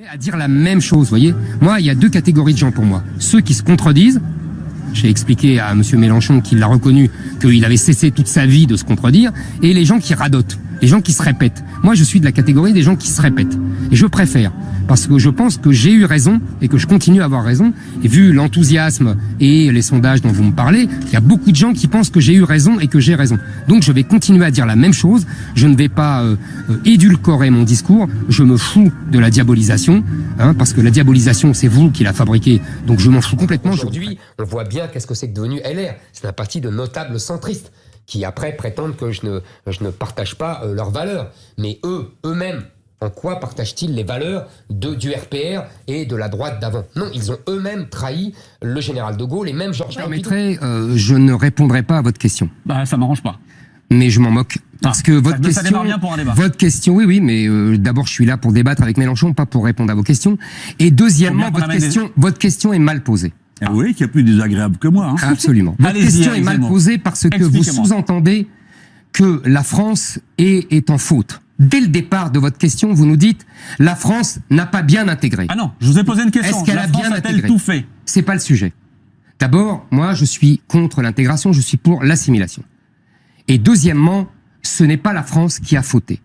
À dire la même chose, vous voyez. Moi, il y a deux catégories de gens pour moi. Ceux qui se contredisent. J'ai expliqué à M. Mélenchon qu'il l'a reconnu, qu'il avait cessé toute sa vie de se contredire, et les gens qui radotent, les gens qui se répètent. Moi, je suis de la catégorie des gens qui se répètent. Et je préfère, parce que je pense que j'ai eu raison et que je continue à avoir raison. Et vu l'enthousiasme et les sondages dont vous me parlez, il y a beaucoup de gens qui pensent que j'ai eu raison et que j'ai raison. Donc je vais continuer à dire la même chose. Je ne vais pas édulcorer mon discours. Je me fous de la diabolisation, parce que la diabolisation, c'est vous qui la fabriquez. Donc je m'en fous complètement. Aujourd'hui, on voit bien qu'est-ce que c'est que devenu LR. C'est un parti de notables centristes qui après prétendent que je ne partage pas leurs valeurs. Mais eux-mêmes, en quoi partagent-ils les valeurs du RPR et de la droite d'avant? Non, ils ont eux-mêmes trahi le général de Gaulle et même Georges Pompidou. Je ne répondrai pas à votre question. Bah, ça m'arrange pas. Mais je m'en moque. Parce que votre question, ça démarre bien pour un débat. Votre question, oui, mais d'abord je suis là pour débattre avec Mélenchon, pas pour répondre à vos questions. Et deuxièmement, votre question est mal posée. Ah oui, qui est plus désagréable que moi. Hein. Absolument. Votre question est mal posée parce que vous sous-entendez que la France est en faute. Dès le départ de votre question, vous nous dites la France n'a pas bien intégré. Ah non, je vous ai posé une question. Est-ce qu'elle a bien intégré? Tout fait? C'est pas le sujet. D'abord, moi, je suis contre l'intégration, je suis pour l'assimilation. Et deuxièmement, ce n'est pas la France qui a fauté.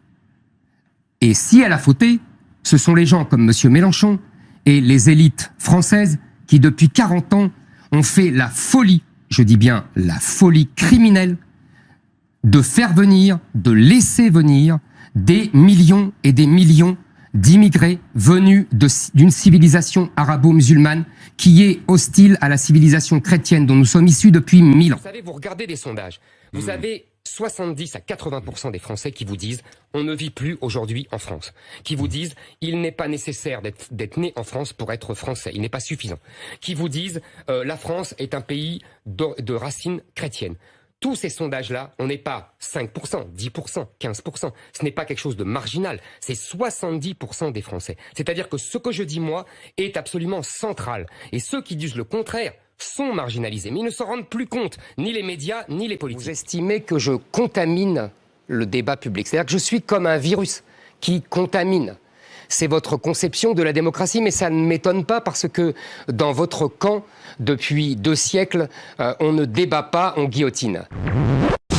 Et si elle a fauté, ce sont les gens comme M. Mélenchon et les élites françaises qui, depuis 40 ans, ont fait la folie, je dis bien la folie criminelle, de faire venir, de laisser venir des millions et des millions d'immigrés venus d'une civilisation arabo-musulmane qui est hostile à la civilisation chrétienne dont nous sommes issus depuis 1000 ans. Vous savez, vous regardez des sondages, vous avez 70 à 80% des Français qui vous disent « on ne vit plus aujourd'hui en France », qui vous disent « il n'est pas nécessaire d'être né en France pour être français, il n'est pas suffisant », qui vous disent « la France est un pays de racines chrétiennes ». Tous ces sondages-là, on n'est pas 5%, 10%, 15%. Ce n'est pas quelque chose de marginal. C'est 70% des Français. C'est-à-dire que ce que je dis, moi, est absolument central. Et ceux qui disent le contraire sont marginalisés. Mais ils ne s'en rendent plus compte, ni les médias, ni les politiques. Vous estimez que je contamine le débat public. C'est-à-dire que je suis comme un virus qui contamine. C'est votre conception de la démocratie, mais ça ne m'étonne pas parce que dans votre camp, depuis 2 siècles, on ne débat pas, on guillotine.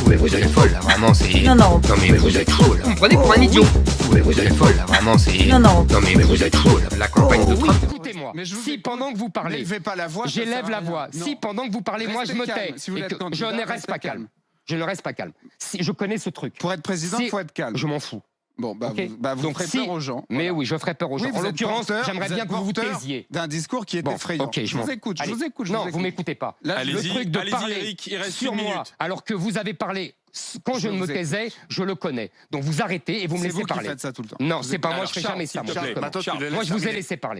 Mais vous êtes folle, là, vraiment, c'est... Non, non. Non, mais vous êtes fou, là. Vous me prenez pour un idiot. Mais vous êtes folle, là, vraiment, c'est... Non, non. Non, mais vous êtes fou, là. La campagne de Trump... Écoutez-moi, si pendant que vous parlez, j'élève la voix, si pendant que vous parlez, moi, je me tais, et que je ne reste pas calme. Je ne reste pas calme. Si je connais ce truc. Pour être président, il faut être calme. Je m'en fous. Bon, okay. Vous ferez peur aux gens. Mais oui, je ferai peur aux gens. En l'occurrence, j'aimerais bien que vous vous taisiez. D'un discours qui est effrayant. Okay, je vous écoute, je vous écoute. Non, vous m'écoutez pas. Le truc de parler Eric, sur moi, alors que vous avez parlé quand je ne me taisais, je le connais. Donc vous arrêtez et vous me laissez parler. C'est vous qui faites ça tout le temps. Non, c'est pas moi, je fais jamais ça. Moi, je vous ai laissé parler.